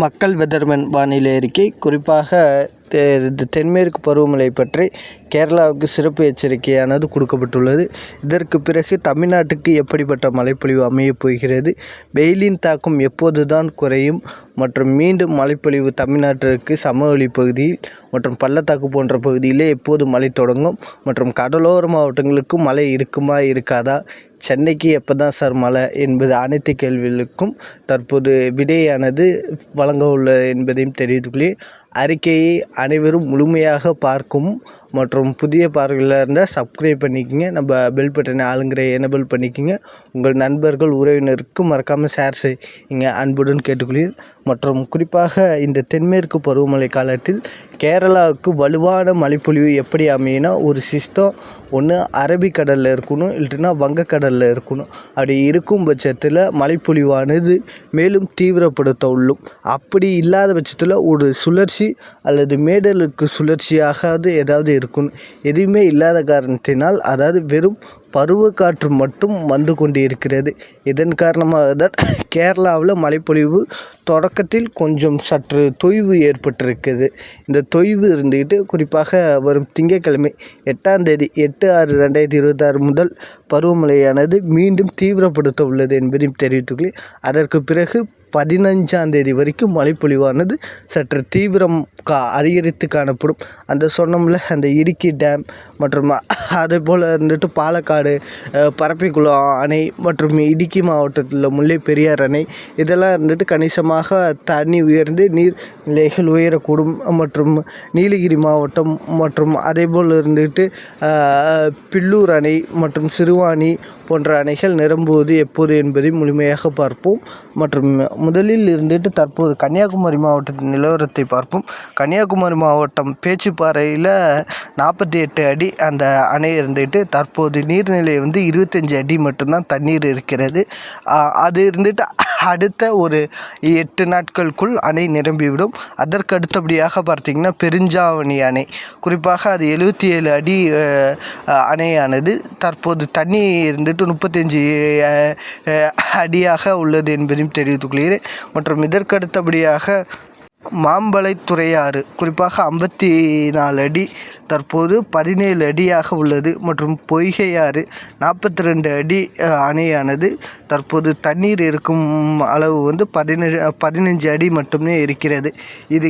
மக்கள் வெதர்மேன் வானிலை அறிக்கை குறிப்பாக தென்மேற்கு பருவமழை பற்றி கேரளாவுக்கு சிறப்பு எச்சரிக்கையானது கொடுக்கப்பட்டுள்ளது. இதற்கு பிறகு தமிழ்நாட்டுக்கு எப்படிப்பட்ட மழைப்பொழிவு அமையப் போகிறது, வெயிலின் தாக்கம் எப்போது தான் குறையும் மற்றும் மீண்டும் மழைப்பொழிவு தமிழ்நாட்டிற்கு சமவெளி பகுதியில் மற்றும் பள்ளத்தாக்கு போன்ற பகுதியிலே எப்போது மழை தொடங்கும் மற்றும் கடலோர மாவட்டங்களுக்கு மழை இருக்குமா இருக்காதா, சென்னைக்கு எப்போ தான் சார் மழை என்பது அனைத்து கேள்விகளுக்கும் தற்போது விடையானது வழங்க உள்ளது என்பதையும் தெரிவித்துக்கொள்கிறேன். அறிக்கையை அனைவரும் முழுமையாக பார்க்கும் மற்றும் புதிய பார்வையாக இருந்தால் சப்ஸ்கிரைப் பண்ணிக்கோங்க, நம்ம பெல் பட்டனை ஆளுங்கிற எனபிள் பண்ணிக்கோங்க, உங்கள் நண்பர்கள் உறவினருக்கு மறக்காமல் ஷேர் செய்யுங்க அன்புடன் கேட்டுக்கொள்கிறேன். மற்றும் குறிப்பாக இந்த தென்மேற்கு பருவமழை காலத்தில் கேரளாவுக்கு வலுவான மழைப்பொழிவு எப்படி அமையினா, ஒரு சிஸ்டம் ஒன்று அரபிக்கடலில் இருக்கணும், இல்லைன்னா வங்கக்கடலில் இருக்கணும். அப்படி இருக்கும் பட்சத்தில் மழைப்பொழிவானது மேலும் தீவிரப்படுத்த உள்ளும். அப்படி இல்லாத பட்சத்தில் ஒரு சுழற்சி அல்லது மேடலுக்கு சுழற்சியாகாது ஏதாவது இருக்கணும். எதுவுமே இல்லாத காரணத்தினால் அதாவது வெறும் பருவக்காற்று மட்டும் வந்து கொண்டு இருக்கிறது. இதன் காரணமாக தான் கேரளாவில் மழைப்பொழிவு தொடக்கத்தில் கொஞ்சம் சற்று தொய்வு ஏற்பட்டிருக்குது. இந்த தொய்வு இருந்துக்கிட்டு குறிப்பாக வரும் திங்கட்கிழமை 8ஆம் தேதி 8/6/2026 முதல் பருவமழையானது மீண்டும் தீவிரப்படுத்த உள்ளது என்பதையும் தெரிவித்துள்ளேன். அதற்கு பிறகு 15ஆம் தேதி வரைக்கும் மழைப்பொழிவானது சற்று தீவிரம் அதிகரித்து காணப்படும். அந்த சொன்னோம்ல, அந்த இடுக்கி டேம் மற்றும் அதே போல் இருந்துட்டு பாலக்காடு பரப்பிக்குளம் அணை மற்றும் இடுக்கி மாவட்டத்தில் முல்லை பெரியார் அணை இதெல்லாம் இருந்துட்டு கணிசமாக தண்ணி உயர்ந்து நீர்நிலைகள் உயரக்கூடும். மற்றும் நீலகிரி மாவட்டம் மற்றும் அதே போல் இருந்துட்டு பில்லூர் அணை மற்றும் சிறுவாணி போன்ற அணைகள் நிரம்புவது எப்போது என்பதை முழுமையாக பார்ப்போம். மற்றும் முதலில் இருந்துட்டு தற்போது கன்னியாகுமரி மாவட்டத்தின் நிலவரத்தை பார்ப்போம். கன்னியாகுமரி மாவட்டம் பேச்சிப்பாறையில் 48 அடி அந்த அணை இருந்துட்டு தற்போது நீர்நிலை 25 அடி மட்டும்தான் தண்ணீர் இருக்கிறது. அது இருந்துட்டு அடுத்த ஒரு 8 நாட்களுக்குள் அணை நிரம்பிவிடும். அதற்கு அடுத்தபடியாக பார்த்திங்கன்னா பெருஞ்சாவணி அணை, குறிப்பாக அது 77 அடி அணையானது தற்போது தண்ணி இருந்துட்டு 35 அடியாக உள்ளது என்பதையும் தெரிவித்துக்கொள்கிறேன். மற்றும் இதற்கு அடுத்தபடியாக மாம்பழத்துறையாறு குறிப்பாக 54 அடி தற்போது 17 அடியாக உள்ளது. மற்றும் பொய்கையாறு 42 அடி அணையானது தற்போது தண்ணீர் இருக்கும் அளவு 15 அடி மட்டுமே இருக்கிறது. இது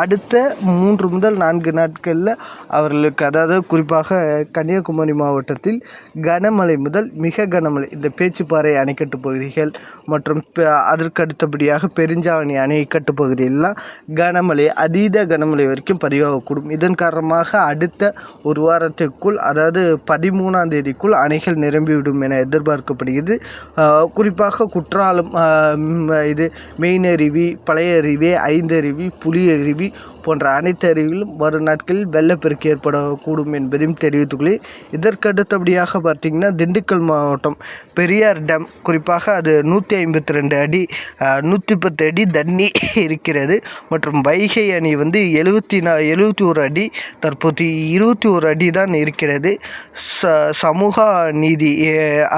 அடுத்த 3 முதல் 4 நாட்களில் அவர்களுக்கு, அதாவது குறிப்பாக கன்னியாகுமரி மாவட்டத்தில் கனமழை முதல் மிக கனமழை, இந்த பேச்சிப்பாறை அணைக்கட்டு பகுதிகள் மற்றும் அதற்கு அடுத்தபடியாக பெருஞ்சாவணி அணைக்கட்டு பகுதியெல்லாம் கனமழை, அதீத கனமழை வரைக்கும் பதிவாகக்கூடும். இதன் காரணமாக அடுத்த ஒரு வாரத்திற்குள், அதாவது 13ஆம் தேதிக்குள் அணைகள் நிரம்பிவிடும் என எதிர்பார்க்கப்படுகிறது. குறிப்பாக குற்றாலம், இது மெயினருவி, பழையருவி, ஐந்தருவி, புலியருவி போன்ற அனைத்து அருவிகளும் வரும் நாட்களில் வெள்ளப்பெருக்கு ஏற்படக்கூடும் என்பதையும் தெரிவித்துக்கொள்ளேன். இதற்கு அடுத்தபடியாக பார்த்திங்கன்னா திண்டுக்கல் மாவட்டம் பெரியார் டேம், குறிப்பாக அது 152 அடி 110 அடி தண்ணி இருக்கிறது. மற்றும் வைகை அணை 71 அடி தற்போது 21 அடி தான் இருக்கிறது. சமூக நீதி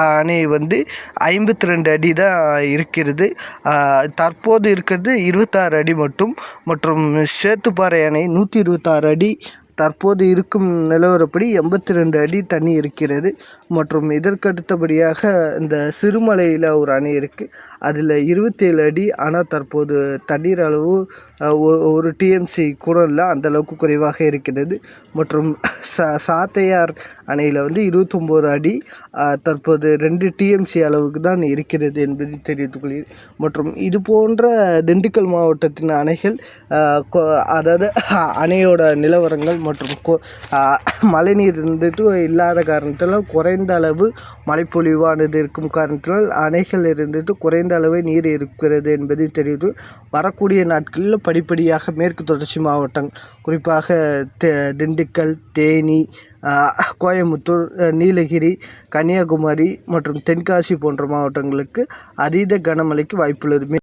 அணை 52 அடி தான் இருக்கிறது. தற்போது இருக்கிறது 26 அடி மட்டும். மற்றும் சேத்துப்பாறை அணை 126 அடி தற்போது இருக்கும் நிலவரப்படி 82 அடி தண்ணி இருக்கிறது. மற்றும் இதற்கு அடுத்தபடியாக இந்த சிறுமலையில் ஒரு அணை இருக்குது, அதில் 27 அடி. ஆனால் தற்போது தண்ணீர் அளவு 1 டிஎம்சி கூட இல்லை, அந்தளவுக்கு குறைவாக இருக்கிறது. மற்றும் சாத்தையார் அணையில் 29 அடி தற்போது 2 டிஎம்சி அளவுக்கு தான் இருக்கிறது என்பதை தெரிவித்துக்கொள்கிறேன். மற்றும் இது போன்ற திண்டுக்கல் மாவட்டத்தின் அணைகள், அதாவது அணையோட நிலவரங்கள் மற்றும் மழைநீர் இல்லாத காரணத்தினால் குறைந்த அளவு மழைப்பொழிவானது இருக்கும் காரணத்தினால் அணைகள் குறைந்த அளவு நீர் இருக்கிறது என்பதை தெரிவித்து, வரக்கூடிய நாட்களில் படிப்படியாக மேற்கு தொடர்ச்சி மாவட்டங்கள் குறிப்பாக திண்டுக்கல், தேனி, கோயமுத்தூர், நீலகிரி, கன்னியாகுமரி மற்றும் தென்காசி போன்ற மாவட்டங்களுக்கு அதீத கனமழைக்கு வாய்ப்புள்ளது.